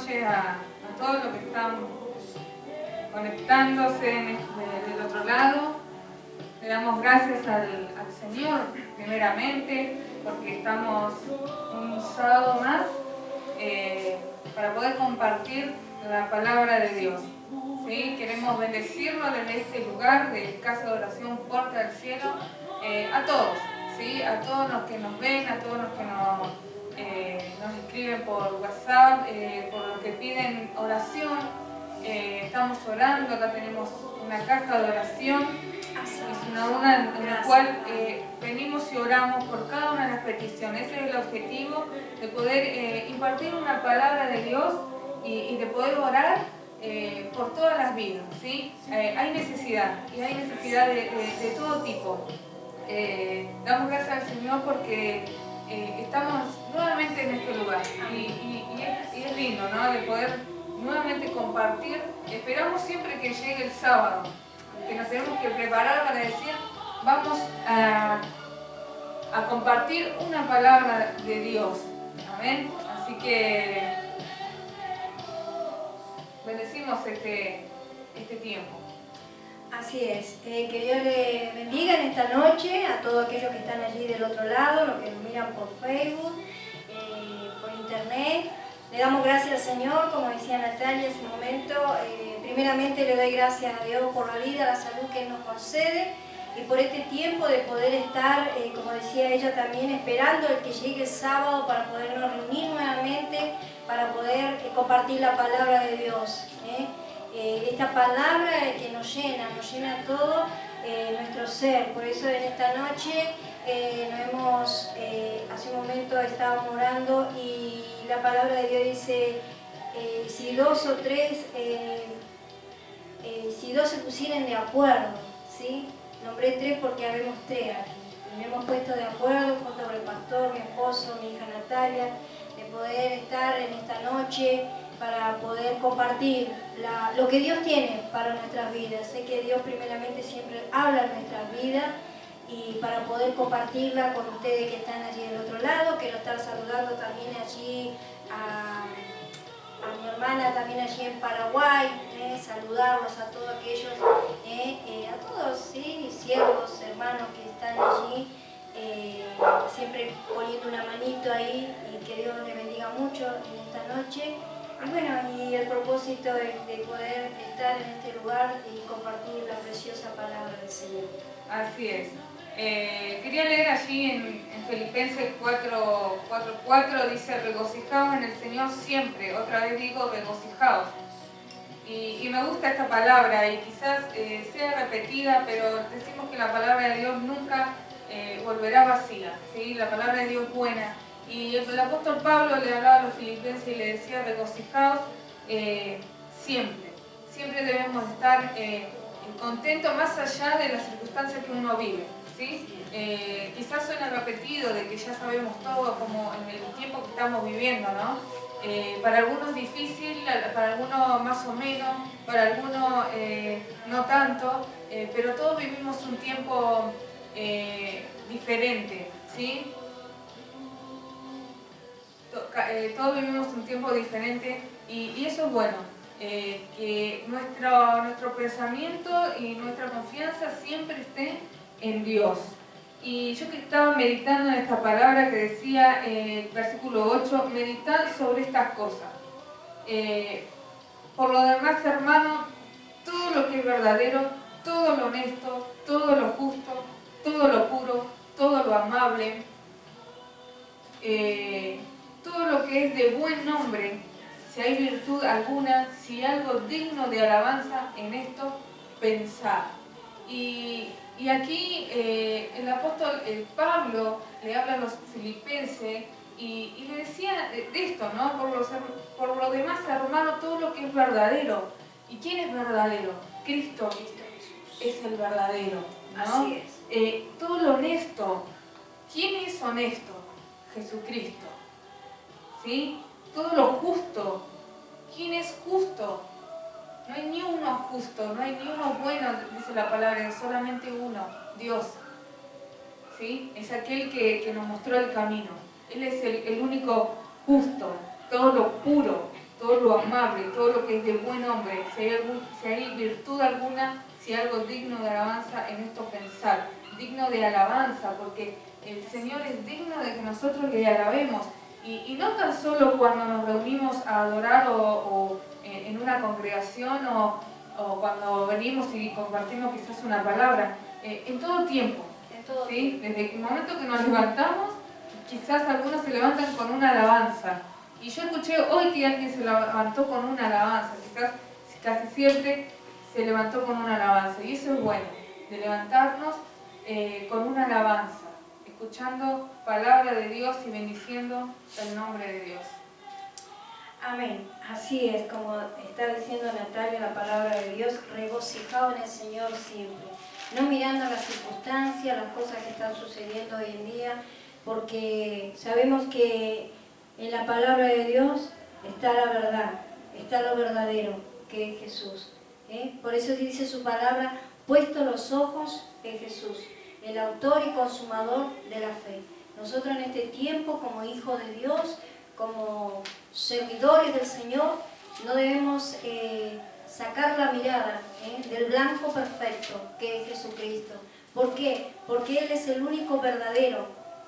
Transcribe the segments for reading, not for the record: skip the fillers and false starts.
noche a todos los que están conectándose del otro lado. Le damos gracias al Señor, primeramente, porque estamos un sábado más para poder compartir la palabra de Dios. ¿Sí? Queremos bendecirlo desde este lugar de Casa de Oración Puerta del Cielo, a todos, ¿sí? A todos los que nos ven, a todos los que nos escriben por WhatsApp, por los que piden oración. Estamos orando, acá tenemos una caja de oración, es una urna en la cual venimos y oramos por cada una de las peticiones. Ese es el objetivo, de poder impartir una palabra de Dios y de poder orar por todas las vidas, ¿sí? Hay necesidad, y hay necesidad de todo tipo. Damos gracias al Señor porque estamos nuevamente en este lugar y es lindo, ¿no? De poder nuevamente compartir. Esperamos siempre que llegue el sábado, que nos tenemos que preparar para decir, vamos a compartir una palabra de Dios. Amén. Así que bendecimos este tiempo. Así es, que Dios le bendiga en esta noche a todos aquellos que están allí del otro lado, los que nos miran por Facebook, por internet. Le damos gracias al Señor, como decía Natalia hace un momento. Primeramente le doy gracias a Dios por la vida, la salud que Él nos concede y por este tiempo de poder estar, como decía ella también, esperando el que llegue el sábado para podernos reunir nuevamente, para poder compartir la palabra de Dios. Esta palabra que nos llena todo nuestro ser. Por eso en esta noche hace un momento estábamos orando y la palabra de Dios dice, si dos se pusieren de acuerdo, ¿sí? Nombré tres porque habemos tres aquí. Nos hemos puesto de acuerdo junto con el pastor, mi esposo, mi hija Natalia, de poder estar en esta noche para poder compartir lo que Dios tiene para nuestras vidas. Sé que Dios primeramente siempre habla en nuestras vidas y para poder compartirla con ustedes que están allí del otro lado. Quiero estar saludando también allí a mi hermana también allí en Paraguay, saludarlos a todos aquellos, a todos, ¿sí? Siervos, hermanos que están allí, siempre poniendo una manito ahí y que Dios les bendiga mucho en esta noche. Y bueno, y el propósito de poder estar en este lugar y compartir la preciosa palabra del Señor. Así es. Quería leer allí en Filipenses 4:4, dice, regocijaos en el Señor siempre. Otra vez digo, regocijaos. Y me gusta esta palabra y quizás sea repetida, pero decimos que la palabra de Dios nunca volverá vacía, ¿sí? La palabra de Dios es buena. Y el apóstol Pablo le hablaba a los filipenses y le decía, regocijaos siempre. Siempre debemos estar contentos más allá de las circunstancias que uno vive, ¿sí? Quizás suena repetido de que ya sabemos todo, como en el tiempo que estamos viviendo, ¿no? Para algunos difícil, para algunos más o menos, para algunos no tanto, pero todos vivimos un tiempo diferente, ¿sí? Todos vivimos un tiempo diferente y eso es bueno, que nuestro pensamiento y nuestra confianza siempre esté en Dios. Y yo que estaba meditando en esta palabra que decía, versículo 8, meditad sobre estas cosas. Por lo demás, hermano, todo lo que es verdadero, todo lo honesto, todo lo justo, todo lo puro, todo lo amable, todo lo que es de buen nombre, si hay virtud alguna, si algo digno de alabanza, en esto pensad. Y aquí el apóstol Pablo le habla a los filipenses y le decía de esto, ¿no? Por lo demás, hermano, todo lo que es verdadero. ¿Y quién es verdadero? Cristo es el verdadero, ¿no? Así es. Todo lo honesto. ¿Quién es honesto? Jesucristo. ¿Sí? Todo lo justo. ¿Quién es justo? No hay ni uno justo, no hay ni uno bueno, dice la palabra, solamente uno, Dios. ¿Sí? Es aquel que nos mostró el camino. Él es el único justo, todo lo puro, todo lo amable, todo lo que es de buen hombre, si hay virtud alguna, si hay algo digno de alabanza, en esto pensar, digno de alabanza, porque el Señor es digno de que nosotros le alabemos. Y no tan solo cuando nos reunimos a adorar o en una congregación o cuando venimos y compartimos quizás una palabra, en todo tiempo, ¿sí? Desde el momento que nos levantamos, quizás algunos se levantan con una alabanza. Y yo escuché hoy que alguien se levantó con una alabanza, quizás casi siempre se levantó con una alabanza. Y eso es bueno, de levantarnos con una alabanza, escuchando palabra de Dios y bendiciendo el nombre de Dios. Amén. Así es, como está diciendo Natalia, la palabra de Dios, regocijado en el Señor siempre. No mirando las circunstancias, las cosas que están sucediendo hoy en día, porque sabemos que en la palabra de Dios está la verdad, está lo verdadero, que es Jesús. Por eso dice su palabra, puesto los ojos en Jesús, el autor y consumador de la fe. Nosotros en este tiempo, como hijos de Dios, como servidores del Señor, no debemos sacar la mirada del blanco perfecto que es Jesucristo. ¿Por qué? Porque Él es el único verdadero,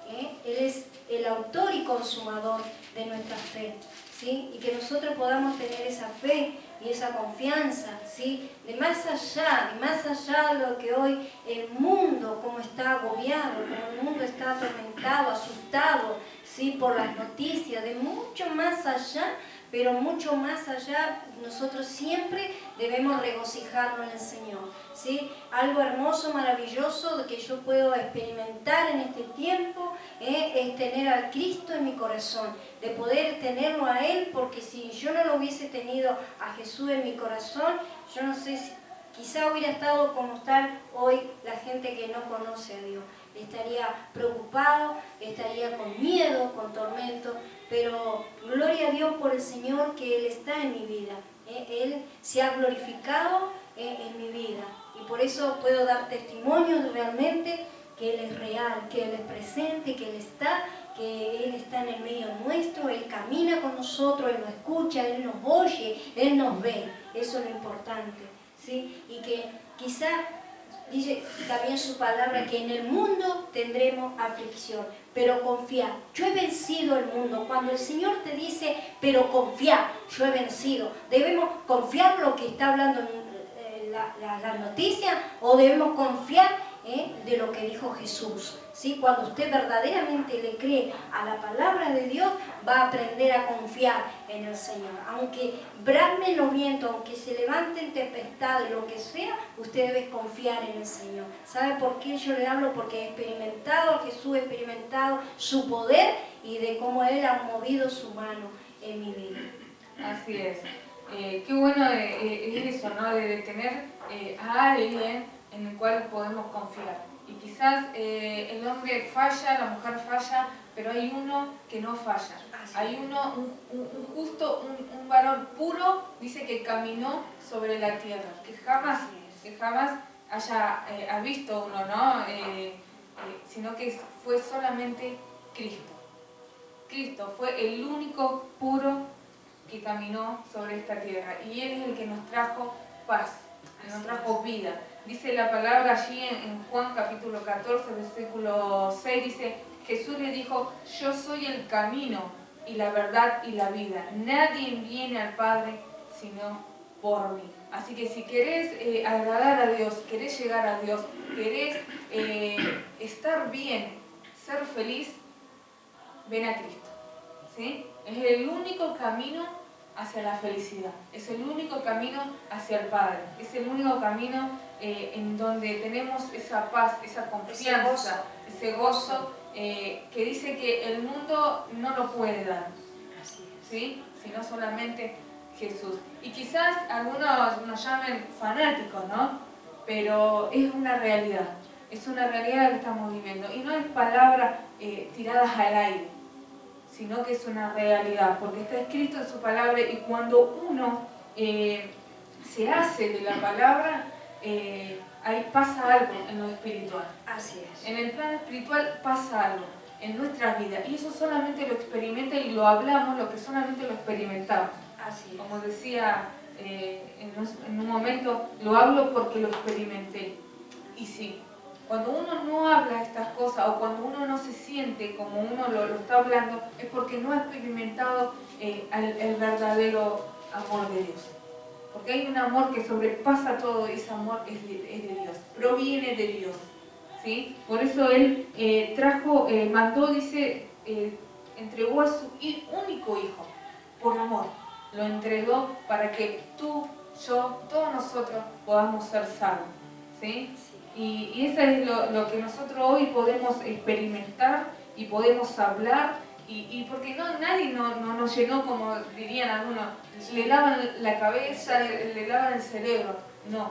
Él es el autor y consumador de nuestra fe, ¿sí? Y que nosotros podamos tener esa fe y esa confianza, ¿sí? De más allá de lo que hoy el mundo, como está agobiado, como el mundo está atormentado, asustado, ¿sí? Por las noticias, de mucho más allá, pero mucho más allá, nosotros siempre debemos regocijarnos en el Señor, ¿sí? Algo hermoso, maravilloso que yo puedo experimentar en este tiempo es tener al Cristo en mi corazón, de poder tenerlo a Él, porque si yo no lo hubiese tenido a Jesús en mi corazón, yo no sé si quizá hubiera estado como está hoy la gente que no conoce a Dios. Estaría preocupado, estaría con miedo, con tormento, pero gloria a Dios por el Señor que Él está en mi vida. Él se ha glorificado en mi vida y por eso puedo dar testimonio realmente que Él es real, que Él es presente, que Él está en el medio nuestro, Él camina con nosotros, Él nos escucha, Él nos oye, Él nos ve. Eso es lo importante, ¿sí? Y que quizá dice también su palabra que en el mundo tendremos aflicción, pero confía, yo he vencido el mundo. Cuando el Señor te dice, pero confía, yo he vencido, ¿debemos confiar lo que está hablando la noticia o debemos confiar de lo que dijo Jesús? ¿Sí? Cuando usted verdaderamente le cree a la palabra de Dios, va a aprender a confiar en el Señor. Aunque bramen los vientos, aunque se levanten tempestades, lo que sea, usted debe confiar en el Señor. ¿Sabe por qué yo le hablo? Porque he experimentado a Jesús, he experimentado su poder y de cómo Él ha movido su mano en mi vida. Así es. Qué bueno es eso, ¿no? De tener a alguien en el cual podemos confiar. Y quizás el hombre falla, la mujer falla, pero hay uno que no falla. Hay uno, un justo, un varón puro, dice que caminó sobre la tierra, que jamás ha visto uno, ¿no? Sino que fue solamente Cristo. Cristo fue el único puro que caminó sobre esta tierra. Y Él es el que nos trajo paz, que nos trajo vida. Dice la palabra allí en Juan capítulo 14, versículo 6, dice, Jesús le dijo, yo soy el camino y la verdad y la vida. Nadie viene al Padre sino por mí. Así que si querés agradar a Dios, querés llegar a Dios, querés estar bien, ser feliz, ven a Cristo, ¿sí? Es el único camino hacia la felicidad, es el único camino hacia el Padre, es el único camino en donde tenemos esa paz, esa confianza, ese gozo que dice que el mundo no lo puede dar, ¿sí? Sino solamente Jesús. Y quizás algunos nos llamen fanáticos, ¿no? Pero es una realidad que estamos viviendo y no es palabras tiradas al aire, sino que es una realidad, porque está escrito en su palabra y cuando uno se hace de la palabra, ahí pasa algo en lo espiritual. Así es. En el plano espiritual pasa algo en nuestras vidas y eso solamente lo experimenta y lo hablamos, lo que solamente lo experimentamos. Así es. Como decía en un momento, lo hablo porque lo experimenté. Y sí, cuando uno no habla estas cosas o cuando uno no se siente como uno lo está hablando, es porque no ha experimentado el verdadero amor de Dios. Porque hay un amor que sobrepasa todo, ese amor es de Dios, proviene de Dios. ¿Sí? Por eso Él mandó, dice, entregó a su único hijo, por amor. Lo entregó para que tú, yo, todos nosotros podamos ser salvos. ¿Sí? Y eso es lo que nosotros hoy podemos experimentar y podemos hablar. Y porque nadie nos llenó, como dirían algunos, le lavan la cabeza, le lavan el cerebro. No.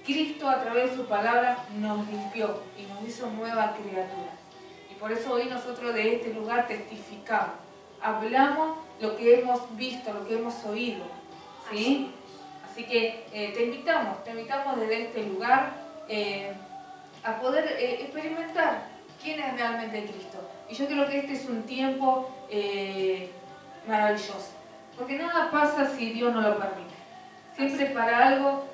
Cristo a través de su palabra nos limpió y nos hizo nueva criatura. Y por eso hoy nosotros de este lugar testificamos. Hablamos lo que hemos visto, lo que hemos oído. ¿Sí? Así que te invitamos desde este lugar a poder experimentar quién es realmente Cristo. Y yo creo que este es un tiempo maravilloso. Porque nada pasa si Dios no lo permite. Siempre para algo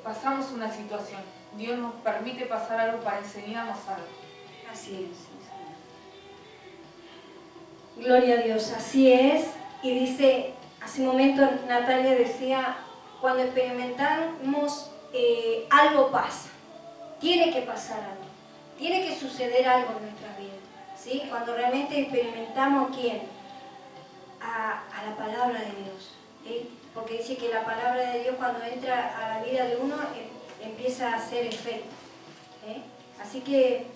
pasamos una situación. Dios nos permite pasar algo para enseñarnos algo. Así es. Gloria a Dios, así es. Y dice, hace un momento Natalia decía, cuando experimentamos algo pasa. Tiene que pasar algo. Tiene que suceder algo en nuestras vidas. ¿Sí? Cuando realmente experimentamos ¿quién? A la palabra de Dios. ¿Sí? Porque dice que la palabra de Dios cuando entra a la vida de uno empieza a hacer efecto. Así que,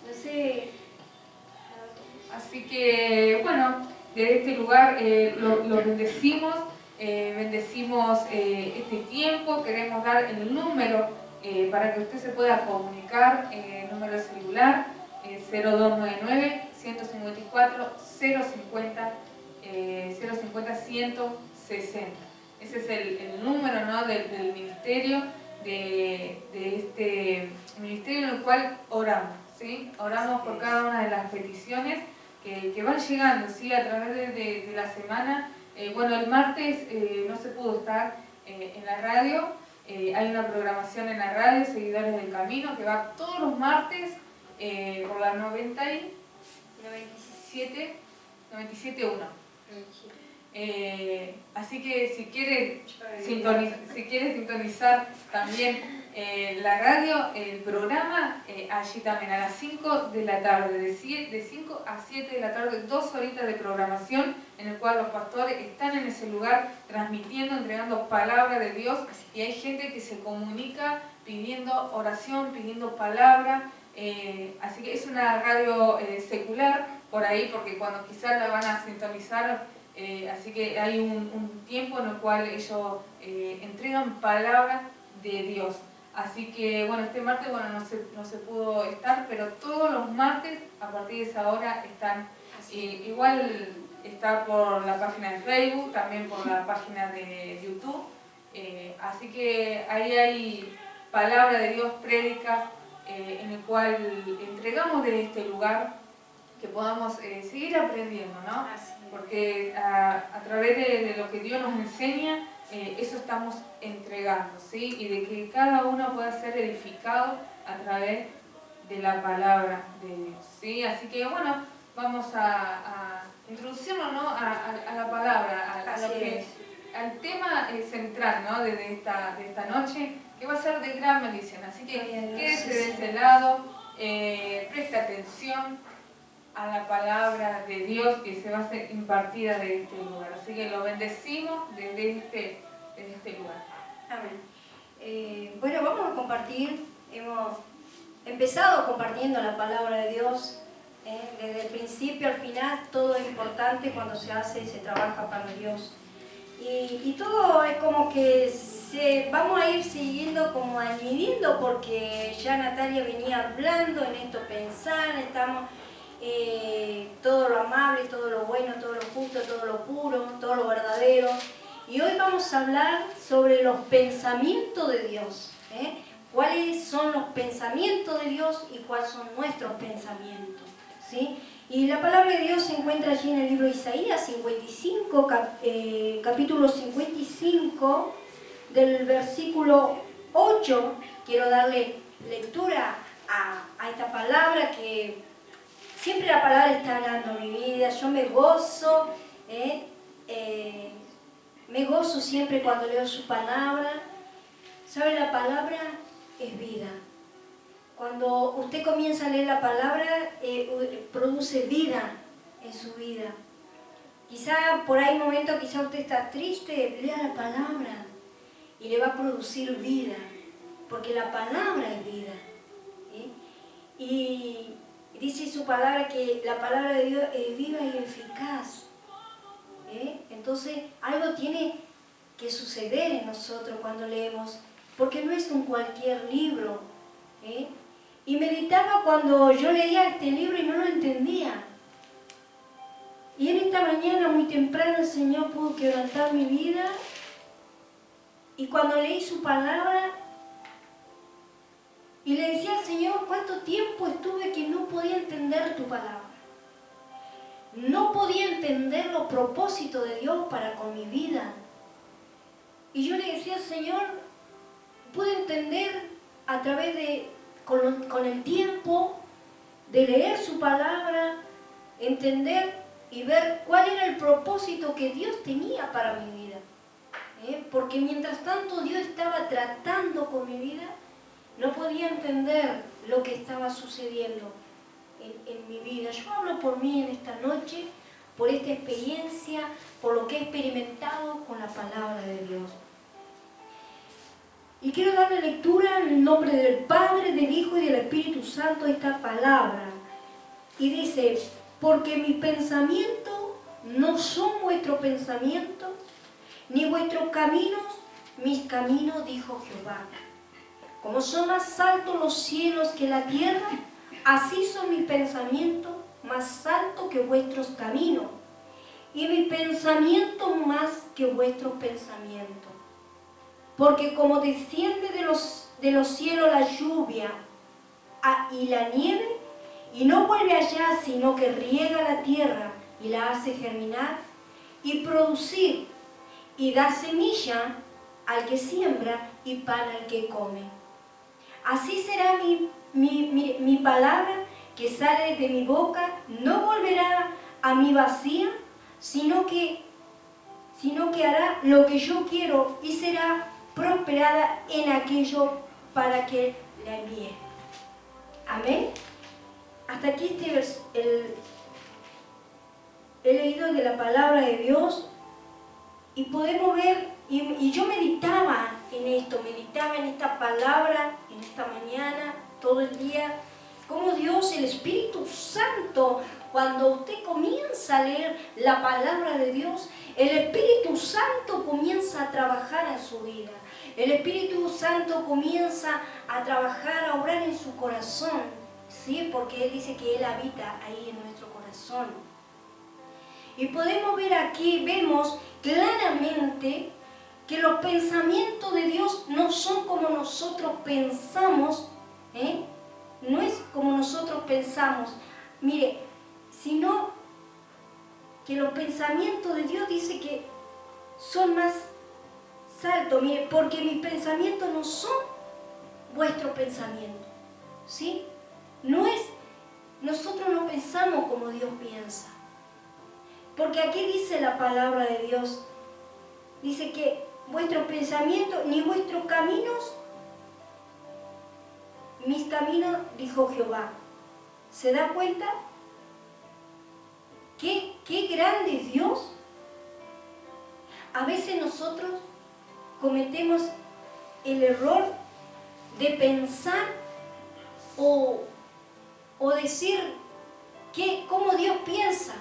no sé... Así que, bueno, desde este lugar lo bendecimos, bendecimos este tiempo, queremos dar el número para que usted se pueda comunicar, el número de celular 0299-154-050. 160. Ese es el número, ¿no? del ministerio, de este ministerio en el cual oramos, ¿sí? Oramos por cada una de las peticiones que van llegando, ¿sí? A través de la semana. Bueno, el martes no se pudo estar en la radio. Hay una programación en la radio, Seguidores del Camino, que va todos los martes por la 97.1. Así que si quiere sintonizar también la radio, el programa, allí también a las 5 de la tarde, de 5 a 7 de la tarde, 2 horitas de programación en el cual los pastores están en ese lugar transmitiendo, entregando palabra de Dios, y hay gente que se comunica pidiendo oración, pidiendo palabra. Así que es una radio secular por ahí, porque cuando quizás la van a sintonizar, así que hay un tiempo en el cual ellos entregan palabra de Dios. Así que bueno, este martes no se pudo estar, pero todos los martes a partir de esa hora están. Igual está por la página de Facebook, también por la página de YouTube. Así que ahí hay palabra de Dios, prédicas, en el cual entregamos desde este lugar, que podamos seguir aprendiendo, ¿no? Porque a través de lo que Dios nos enseña, eso estamos entregando, ¿sí? Y de que cada uno pueda ser edificado a través de la palabra de Dios, ¿sí? Así que bueno, vamos a introducirnos, ¿no? a la palabra, al tema central, ¿no? de esta noche, que va a ser de gran bendición. Así que quédese de ese lado, preste atención a la palabra de Dios que se va a ser impartida desde este lugar. Así que lo bendecimos desde este lugar. Amén. Bueno, vamos a compartir. Hemos empezado compartiendo la palabra de Dios. Desde el principio al final, todo es importante cuando se hace y se trabaja para Dios. Y todo es como que vamos a ir siguiendo, como añadiendo, porque ya Natalia venía hablando en esto, pensar, estamos todo lo amable, todo lo bueno, todo lo justo, todo lo puro, todo lo verdadero. Y hoy vamos a hablar sobre los pensamientos de Dios. ¿Cuáles son los pensamientos de Dios y cuáles son nuestros pensamientos? ¿Sí? Y la palabra de Dios se encuentra allí en el libro de Isaías 55, capítulo 55, del versículo 8. Quiero darle lectura a esta palabra, que siempre la palabra está hablando en mi vida. Yo me gozo siempre cuando leo su palabra. ¿Sabe? La palabra es vida. Cuando usted comienza a leer la palabra, produce vida en su vida. Quizá por ahí momentos, quizá usted está triste, lea la palabra y le va a producir vida, porque la palabra es vida. Y dice su palabra que la palabra de Dios es viva y eficaz. Entonces algo tiene que suceder en nosotros cuando leemos, porque no es un cualquier libro. Y meditaba cuando yo leía este libro y no lo entendía. Y en esta mañana muy temprano el Señor pudo quebrantar mi vida. Y cuando leí su palabra y le decía al Señor cuánto tiempo estuve que no podía entender tu palabra. No podía entender los propósitos de Dios para con mi vida. Y yo le decía al Señor, pude entender a través de, con el tiempo, de leer su palabra, entender y ver cuál era el propósito que Dios tenía para mi vida. Porque mientras tanto Dios estaba tratando con mi vida, no podía entender lo que estaba sucediendo en mi vida. Yo hablo por mí en esta noche, por esta experiencia, por lo que he experimentado con la palabra de Dios. Y quiero darle lectura en el nombre del Padre, del Hijo y del Espíritu Santo a esta palabra. Y dice, porque mis pensamientos no son vuestros pensamientos, ni vuestros caminos mis caminos, dijo Jehová. Como son más altos los cielos que la tierra, así son mis pensamientos más altos que vuestros caminos, y mis pensamientos más que vuestros pensamientos. Porque como desciende de los cielos la lluvia y la nieve, y no vuelve allá, sino que riega la tierra y la hace germinar y producir, y da semilla al que siembra y pan al que come. Así será mi palabra que sale de mi boca, no volverá a mí vacía, sino que hará lo que yo quiero y será prosperada en aquello para que la envíe. Amén. Hasta aquí he leído de la palabra de Dios y podemos ver, y yo meditaba en esto, meditaba en esta palabra, en esta mañana, todo el día, cómo Dios, el Espíritu Santo, cuando usted comienza a leer la palabra de Dios, el Espíritu Santo comienza a trabajar en su vida. El Espíritu Santo comienza a trabajar, a obrar en su corazón, ¿sí? Porque Él dice que Él habita ahí en nuestro corazón. Y podemos ver aquí, vemos claramente que los pensamientos de Dios no son como nosotros pensamos, no es como nosotros pensamos, mire, sino que los pensamientos de Dios dice que son más altos, mire, porque mis pensamientos no son vuestros pensamientos, ¿sí? Nosotros no pensamos como Dios piensa. Porque aquí dice la palabra de Dios, dice que vuestros pensamientos ni vuestros caminos, mis caminos, dijo Jehová. ¿Se da cuenta? ¿Qué grande es Dios? A veces nosotros cometemos el error de pensar o decir cómo Dios piensa.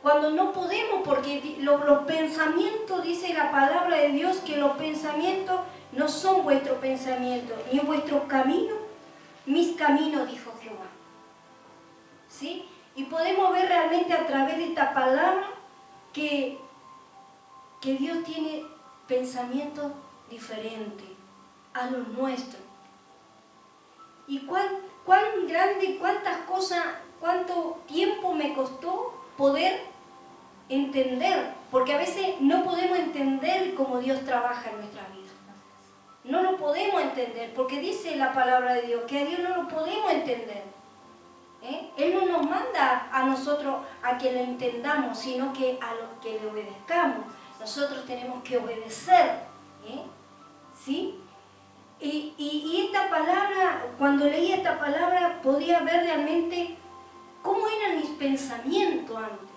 Cuando no podemos, porque los pensamientos, dice la palabra de Dios, que los pensamientos no son vuestros pensamientos, ni vuestros caminos, mis caminos, dijo Jehová. ¿Sí? Y podemos ver realmente a través de esta palabra que Dios tiene pensamientos diferentes a los nuestros. Y cuán grande, cuántas cosas cuánto tiempo me costó poder entender, porque a veces no podemos entender cómo Dios trabaja en nuestra vida. No lo podemos entender, porque dice la palabra de Dios que a Dios no lo podemos entender. Él no nos manda a nosotros a que lo entendamos, sino que a los que le obedezcamos. Nosotros tenemos que obedecer. ¿Sí? Y esta palabra, cuando leí esta palabra, podía ver realmente cómo eran mis pensamientos antes.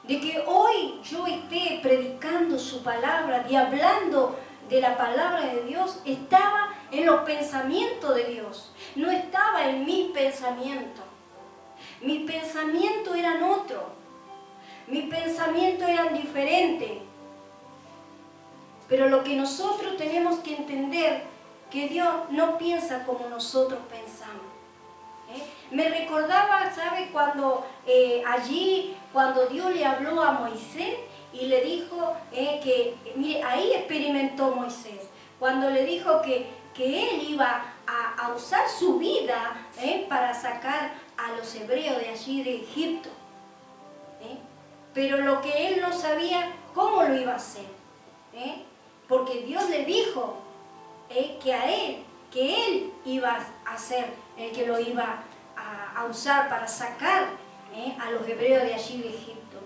De que hoy yo esté predicando su palabra y hablando de la palabra de Dios, estaba en los pensamientos de Dios, no estaba en mis pensamientos. Mis pensamientos eran otros, mis pensamientos eran diferentes. Pero lo que nosotros tenemos que entender, que Dios no piensa como nosotros pensamos. Me recordaba, ¿sabe? Cuando cuando Dios le habló a Moisés y le dijo que, mire, ahí experimentó Moisés, cuando le dijo que él iba a usar su vida para sacar a los hebreos de allí de Egipto. Pero lo que él no sabía, ¿cómo lo iba a hacer? Porque Dios le dijo que él iba a ser el que lo iba a usar para sacar a los hebreos de allí de Egipto.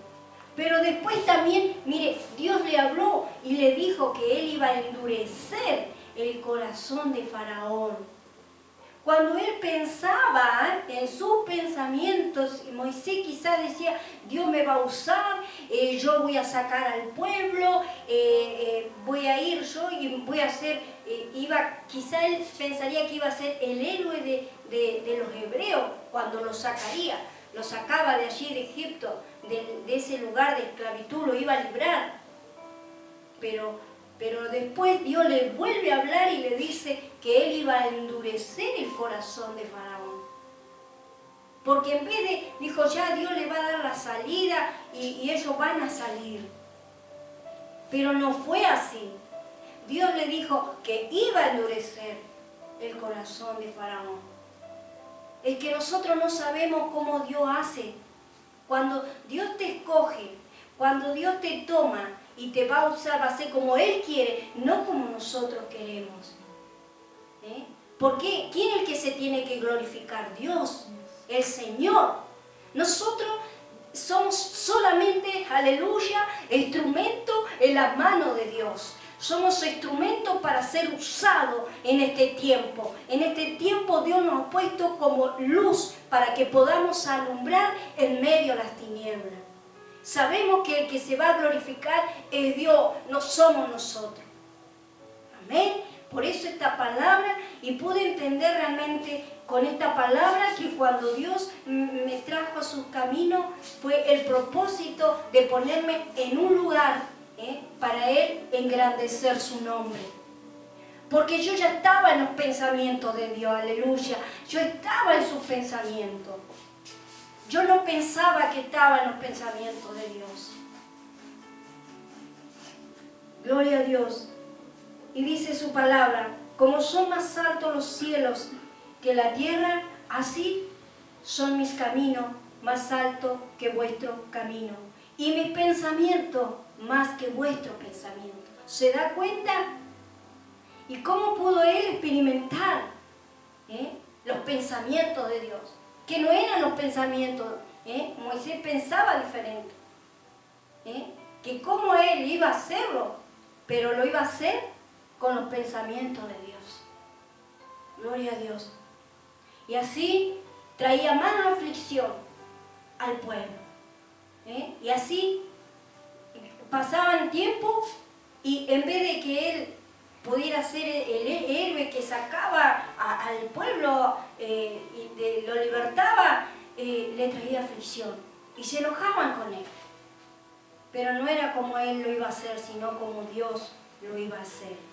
Pero después también, mire, Dios le habló y le dijo que él iba a endurecer el corazón de Faraón. Cuando él pensaba en sus pensamientos, Moisés quizás decía, Dios me va a usar, yo voy a sacar al pueblo, voy a ir yo y voy a ser, quizá él pensaría que iba a ser el héroe de los hebreos cuando los sacaría, los sacaba de allí de Egipto, de ese lugar de esclavitud, lo iba a librar. Pero después Dios le vuelve a hablar y le dice que él iba a endurecer el corazón de Faraón. Porque en vez de, dijo, ya Dios le va a dar la salida y ellos van a salir. Pero no fue así. Dios le dijo que iba a endurecer el corazón de Faraón. Es que nosotros no sabemos cómo Dios hace. Cuando Dios te escoge, cuando Dios te toma y te va a usar, va a ser como Él quiere, no como nosotros queremos. ¿Por qué? ¿Quién es el que se tiene que glorificar? Dios, el Señor. Nosotros somos solamente, aleluya, instrumento en la mano de Dios. Somos instrumentos para ser usados en este tiempo. En este tiempo Dios nos ha puesto como luz para que podamos alumbrar en medio de las tinieblas. Sabemos que el que se va a glorificar es Dios, no somos nosotros. Amén. Por eso esta palabra, y pude entender realmente con esta palabra que cuando Dios me trajo a su camino fue el propósito de ponerme en un lugar para Él engrandecer su nombre. Porque yo ya estaba en los pensamientos de Dios, aleluya. Yo estaba en sus pensamientos. Yo no pensaba que estaba en los pensamientos de Dios. Gloria a Dios. Y dice su palabra, como son más altos los cielos que la tierra, así son mis caminos más altos que vuestro camino. Y mis pensamientos más que vuestro pensamiento. ¿Se da cuenta? ¿Y cómo pudo él experimentar los pensamientos de Dios? Que no eran los pensamientos. Moisés pensaba diferente. Que cómo él iba a hacerlo, pero lo iba a hacer con los pensamientos de Dios. Gloria a Dios. Y así traía más aflicción al pueblo. Y así pasaban tiempo y en vez de que él pudiera ser el héroe que sacaba al pueblo y lo libertaba, le traía aflicción y se enojaban con él. Pero no era como él lo iba a hacer, sino como Dios lo iba a hacer.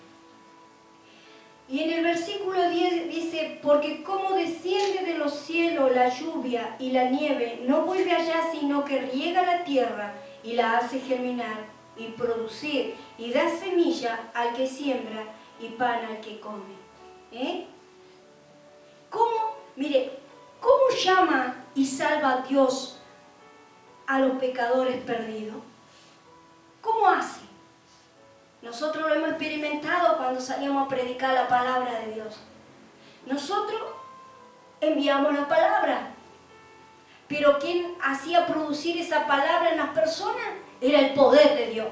Y en el versículo 10 dice, porque como desciende de los cielos la lluvia y la nieve, no vuelve allá, sino que riega la tierra y la hace germinar y producir, y da semilla al que siembra y pan al que come. ¿Cómo? Mire, ¿Cómo llama y salva a Dios a los pecadores perdidos? ¿Cómo hace? Nosotros lo hemos experimentado cuando salíamos a predicar la palabra de Dios. Nosotros enviamos la palabra, pero quien hacía producir esa palabra en las personas era el poder de Dios.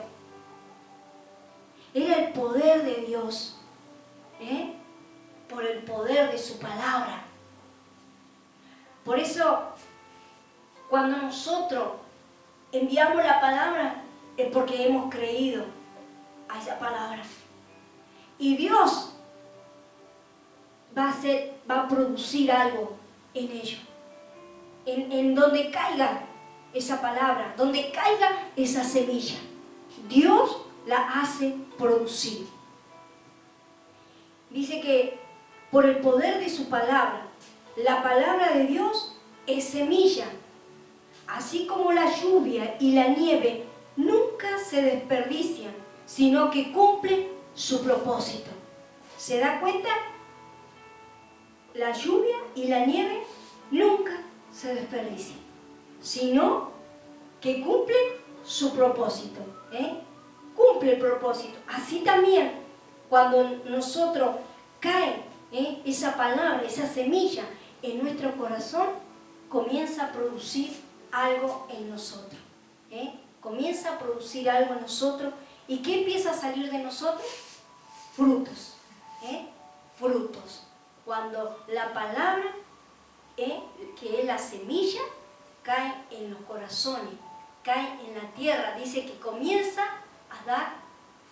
Era el poder de Dios, por el poder de su palabra. Por eso, cuando nosotros enviamos la palabra, es porque hemos creído a esa palabra. Y Dios va a producir algo en ellos. En donde caiga esa palabra, donde caiga esa semilla, Dios la hace producir. Dice que por el poder de su palabra, la palabra de Dios es semilla. Así como la lluvia y la nieve nunca se desperdician, sino que cumplen su propósito. ¿Se da cuenta? La lluvia y la nieve nunca se desperdician, sino que cumplen su propósito. Cumple el propósito. Así también, cuando nosotros cae esa palabra, esa semilla en nuestro corazón, comienza a producir algo en nosotros. Comienza a producir algo en nosotros. ¿Y qué empieza a salir de nosotros? Frutos. Frutos. Cuando la palabra, que es la semilla, cae en los corazones, cae en la tierra. Dice que comienza a dar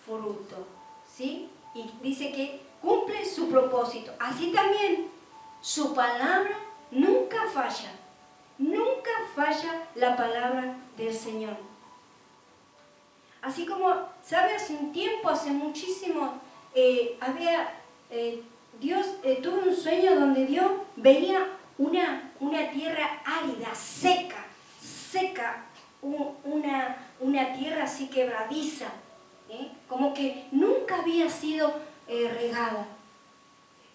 fruto. ¿Sí? Y dice que cumple su propósito. Así también, su palabra nunca falla. Nunca falla la palabra del Señor. Así como, ¿sabe? Hace un tiempo, hace muchísimo, Dios tuvo un sueño donde Dios veía una tierra árida, seca, una tierra así quebradiza, como que nunca había sido regada.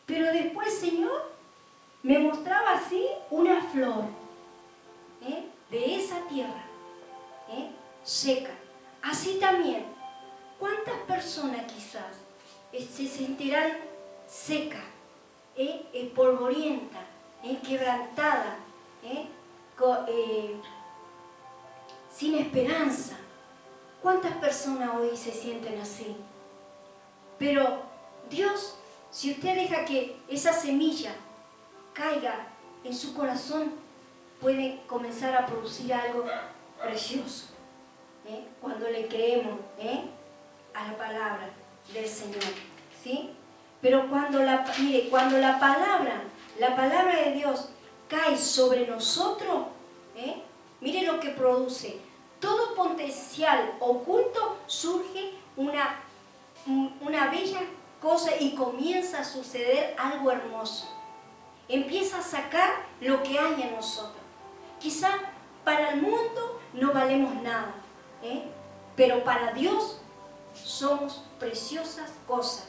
Pero después el Señor me mostraba así una flor de esa tierra seca. Así también, ¿cuántas personas quizás se sentirán secas, polvorientas, quebrantadas, sin esperanza? ¿Cuántas personas hoy se sienten así? Pero Dios, si usted deja que esa semilla caiga en su corazón, puede comenzar a producir algo precioso. Cuando le creemos a la palabra del Señor, ¿sí? Pero cuando la palabra de Dios cae sobre nosotros, mire lo que produce. Todo potencial oculto surge una bella cosa y comienza a suceder algo hermoso. Empieza a sacar lo que hay en nosotros. Quizá para el mundo no valemos nada, pero para Dios somos preciosas cosas,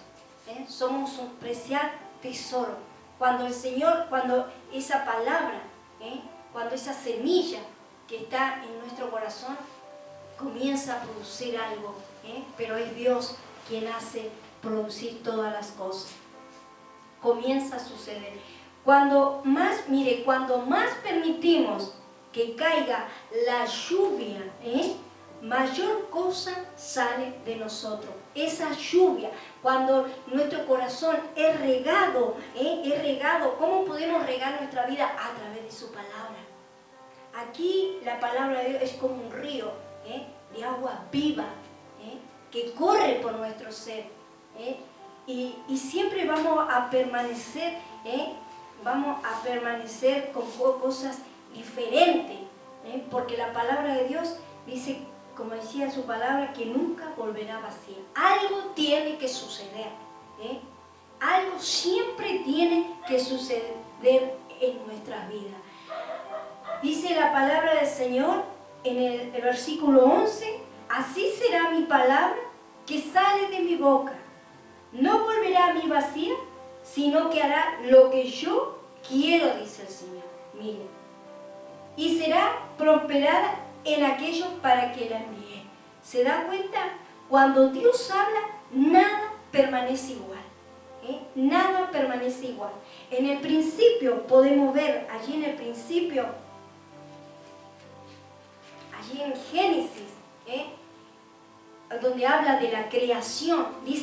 somos un preciado tesoro. Cuando el Señor, cuando esa palabra, cuando esa semilla que está en nuestro corazón comienza a producir algo, pero es Dios quien hace producir todas las cosas. Comienza a suceder. Cuando más permitimos que caiga la lluvia, mayor cosa sale de nosotros. Esa lluvia, cuando nuestro corazón es regado, ¿cómo podemos regar nuestra vida? A través de su palabra. Aquí la palabra de Dios es como un río de agua viva, que corre por nuestro ser. Y siempre vamos a permanecer con cosas diferentes, porque la palabra de Dios dice, como decía su palabra, que nunca volverá vacía. Algo tiene que suceder, algo siempre tiene que suceder en nuestras vidas. Dice la palabra del Señor en el versículo 11, así será mi palabra que sale de mi boca. No volverá a mí vacía, sino que hará lo que yo quiero, dice el Señor. Miren. Y será prosperada en aquellos para que la envíe. ¿Se da cuenta? Cuando Dios habla, nada permanece igual. Nada permanece igual. En el principio podemos ver, allí en el principio, allí en Génesis, donde habla de la creación, dice